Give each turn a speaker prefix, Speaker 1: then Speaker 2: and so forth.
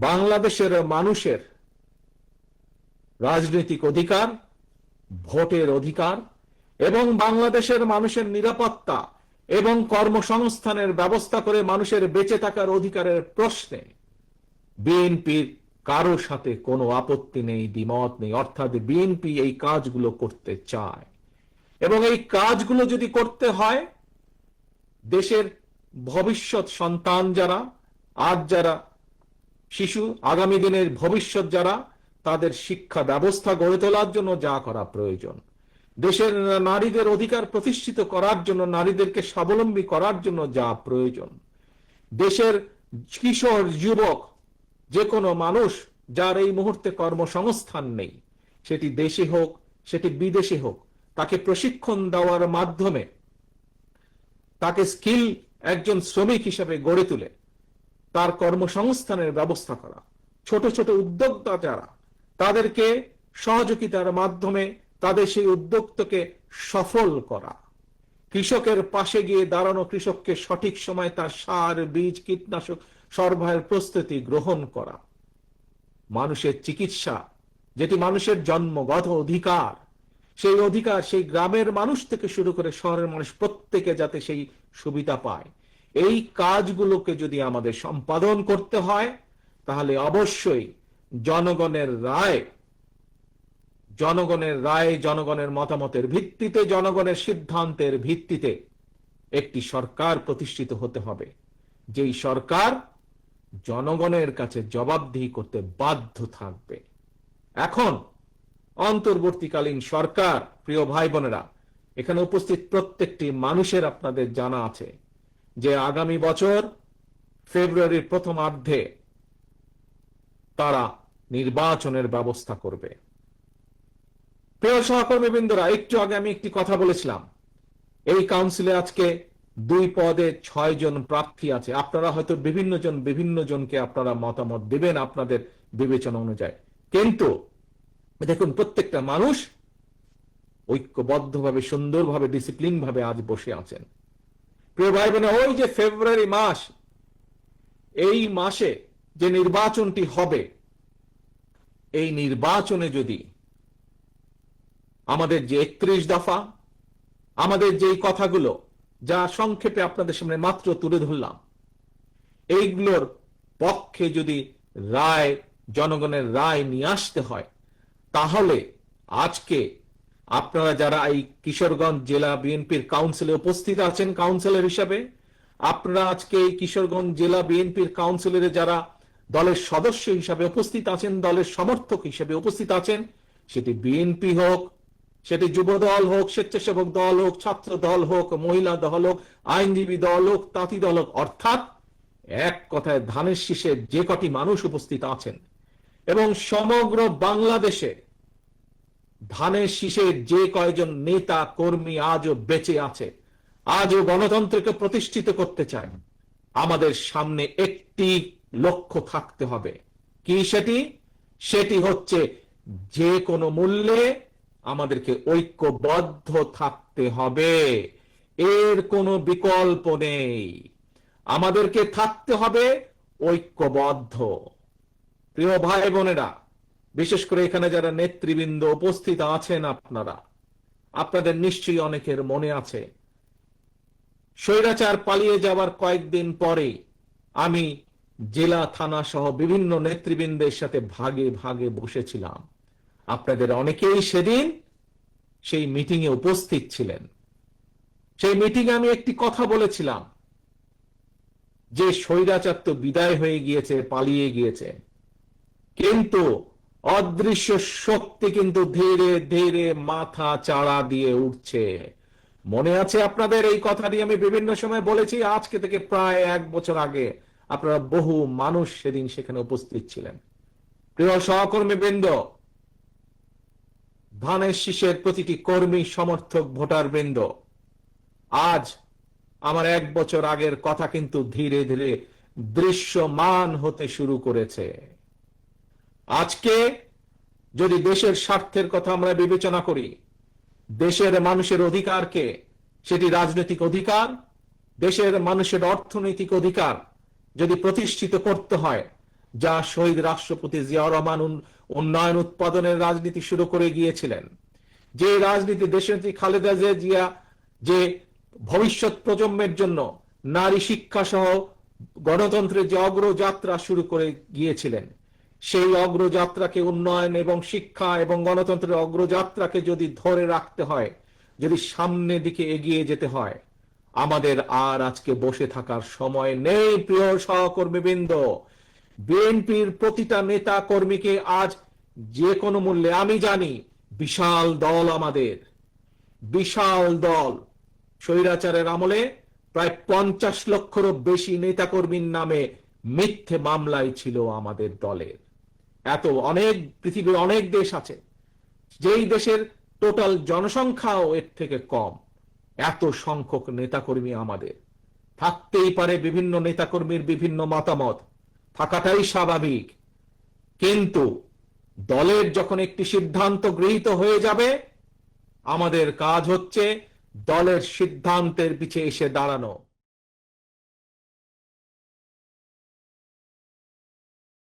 Speaker 1: বাংলাদেশের মানুষের রাজনৈতিক অধিকার, ভোটের অধিকার এবং বাংলাদেশের মানুষের নিরাপত্তা এবং কর্মসংস্থানের ব্যবস্থা করে মানুষের বেঁচে থাকার অধিকারের প্রশ্নে বিএনপির কারো সাথে কোনো আপত্তি নেই, দ্বিমত নেই। অর্থাৎ বিএনপি এই কাজগুলো করতে চায় এবং এই কাজগুলো যদি করতে হয়, দেশের ভবিষ্যৎ সন্তান যারা, আজ যারা শিশু, আগামী দিনের ভবিষ্যৎ যারা, তাদের শিক্ষা ব্যবস্থা গড়ে তোলার জন্য যা করা প্রয়োজন, দেশের নারীদের অধিকার প্রতিষ্ঠিত করার জন্য, নারীদেরকে স্বাবলম্বী করার জন্য যা প্রয়োজন, দেশের কিশোর যুবক যে কোনো মানুষ যার এই মুহূর্তে কর্মসংস্থান নেই, সেটি দেশে হোক সেটি বিদেশে হোক, তাকে প্রশিক্ষণ দেওয়ার মাধ্যমে তাকে স্কিল একজন শ্রমিক হিসেবে গড়ে তুলে তার কর্মসংস্থানের ব্যবস্থা করা, ছোট ছোট উদ্যোক্তা যারা, তাদেরকে সহযোগিতার মাধ্যমে তাদের সেই উদ্যোক্তাকে সফল করা, কৃষকের পাশে গিয়ে দাঁড়ানো, কৃষককে সঠিক সময় তার সার, বীজ, কীটনাশক সরবরাহের প্রস্তুতি গ্রহণ করা, মানুষের চিকিৎসা যেটি মানুষের জন্মগত অধিকার, সেই অধিকার সেই গ্রামের মানুষ থেকে শুরু করে শহরের মানুষ প্রত্যেকে যাতে সেই সুবিধা পায়, এই কাজগুলোকে যদি আমাদের সম্পাদন করতে হয়, তাহলে অবশ্যই জনগণের রায়, জনগণের মতামতের ভিত্তিতে, জনগণের সিদ্ধান্তের ভিত্তিতে একটি সরকার প্রতিষ্ঠিত হতে হবে, যেই সরকার জনগণের কাছে জবাবদিহি করতে বাধ্য থাকবে। এখন অন্তর্বর্তীকালীন সরকার, প্রিয় ভাই বোনেরা, এখানে উপস্থিত প্রত্যেকটি মানুষের আপনাদের জানা আছে যে আগামী বছর ফেব্রুয়ারির প্রথমার্ধে তারা নির্বাচনের ব্যবস্থা করবে। প্রিয় সহকর্মীবৃন্দরা, একটু আগে আমি একটি কথা বলেছিলাম, এই কাউন্সিলে আজকে 2 পদে 6 জন প্রার্থী আছে। আপনারা হয়তো বিভিন্ন জনকে আপনারা মতামত দিবেন আপনাদের বিবেচনা অনুযায়ী, কিন্তু দেখুন প্রত্যেকটা মানুষ ঐক্যবদ্ধভাবে, সুন্দরভাবে, ডিসিপ্লিন ভাবে আজ বসে আছেন। প্রিয় ভাই বোন, ওই যে ফেব্রুয়ারি মাস, এই মাসে যে নির্বাচনটি হবে, এই নির্বাচনে যদি আমাদের যে 31 দফা, আমাদের যেই কথাগুলো যা সংক্ষেপে আপনাদের সামনে মাত্র তুলে ধরলাম, এইগুলোর পক্ষে যদি রায়, জনগণের রায় নিয়ে আসতে হয়, তাহলে আজকে আপনারা যারা এই কিশোরগঞ্জ জেলা বিএনপির কাউন্সিলে উপস্থিত আছেন কাউন্সিলর হিসাবে, আপনারা আজকে এই কিশোরগঞ্জ জেলা বিএনপির কাউন্সিলরে যারা দলের সদস্য হিসাবে উপস্থিত আছেন, দলের সমর্থক হিসেবে উপস্থিত আছেন, সেটি বিএনপি হোক, সেটি যুব দল হোক, স্বেচ্ছাসেবক দল হোক, ছাত্র দল হোক, মহিলা দল হোক, আইনজীবী দল হোক, তাঁতি দল হোক, অর্থাৎ এক কথায় ধানের শীষে যে কটি মানুষ উপস্থিত আছেন এবং সমগ্র বাংলাদেশে ধানের শীষের যে কয়জন নেতা কর্মী আজও বেঁচে আছে, আজও গণতন্ত্রকে প্রতিষ্ঠিত করতে চায়, আমাদের সামনে একটি লক্ষ্য থাকতে হবে। কি সেটি? সেটি হচ্ছে যে কোনো মূল্যে আমাদেরকে ঐক্যবদ্ধ থাকতে হবে, এর কোনো বিকল্প নেই। আমাদেরকে থাকতে হবে ঐক্যবদ্ধ। প্রিয় ভাই বোনেরা, বিশেষ করে এখানে যারা নেতৃবৃন্দ উপস্থিত আছেন, আপনাদের নিশ্চয়ই অনেকের মনে আছে, স্বৈরাচার পালিয়ে যাওয়ার কয়েকদিন পরে আমি জেলা, থানা সহ বিভিন্ন নেতৃবৃন্দের সাথে ভাগে ভাগে বসেছিলাম। আপনাদের অনেকেই সেদিন সেই মিটিং এ উপস্থিত ছিলেন। সেই মিটিং এ আমি একটি কথা বলেছিলাম যে স্বৈরাচার তো বিদায় হয়ে গিয়েছে, পালিয়ে গিয়েছে, কিন্তু অদৃশ্য শক্তি কিন্তু ধীরে ধীরে মাথা চাড়া দিয়ে উঠছে। মনে আছে আপনাদের? এই কথাটি আমি বিভিন্ন সময় বলেছি। আজকে থেকে প্রায় 1 বছর আগে আপনারা বহু মানুষ সেদিন সেখানে উপস্থিত ছিলেন। প্রিয় সহকর্মী বৃন্দ, ধানের শীষের প্রতিটি কর্মী, সমর্থক, ভোটার বৃন্দ, আজ আমার 1 বছর আগের কথা কিন্তু ধীরে ধীরে দৃশ্যমান হতে শুরু করেছে। আজকে যদি দেশের স্বার্থের কথা আমরা বিবেচনা করি, দেশের মানুষের অধিকারকে, সেটি রাজনৈতিক অধিকার, দেশের মানুষের অর্থনৈতিক অধিকার যদি প্রতিষ্ঠিত করতে হয়, যা শহীদ রাষ্ট্রপতি জিয়াউর রহমান উন্নয়ন উৎপাদনের রাজনীতি শুরু করে গিয়েছিলেন, যে রাজনীতি দেশনেত্রী খালেদা জিয়া যে ভবিষ্যৎ প্রজন্মের জন্য নারী শিক্ষা সহ গণতন্ত্রের যে অগ্রযাত্রা শুরু করে গিয়েছিলেন, সেই অগ্রযাত্রাকে, উন্নয়ন এবং শিক্ষা এবং গণতন্ত্রের অগ্রযাত্রাকে যদি ধরে রাখতে হয়, যদি সামনের দিকে এগিয়ে যেতে হয়, আমাদের আর আজকে বসে থাকার সময় নেই। প্রিয় সহকর্মীবৃন্দ, বিএনপির প্রতিটা নেতা কর্মীকে আজ যে কোনো মূল্যে, আমি জানি বিশাল দল, আমাদের বিশাল দল, স্বৈরাচারের আমলে প্রায় 50 লক্ষেরও বেশি নেতাকর্মীর নামে মিথ্যে মামলাই ছিল আমাদের দলের। এত অনেক, পৃথিবীর অনেক দেশ আছে যেই দেশের টোটাল জনসংখ্যাও এর থেকে কম, এত সংখ্যক নেতাকর্মী আমাদের। থাকতেই পারে বিভিন্ন নেতাকর্মীর বিভিন্ন মতামত, থাকাটাই স্বাভাবিক, কিন্তু দলের যখন একটি সিদ্ধান্ত গৃহীত হয়ে যাবে, আমাদের কাজ হচ্ছে দলের সিদ্ধান্তের পিছে এসে দাঁড়ানো।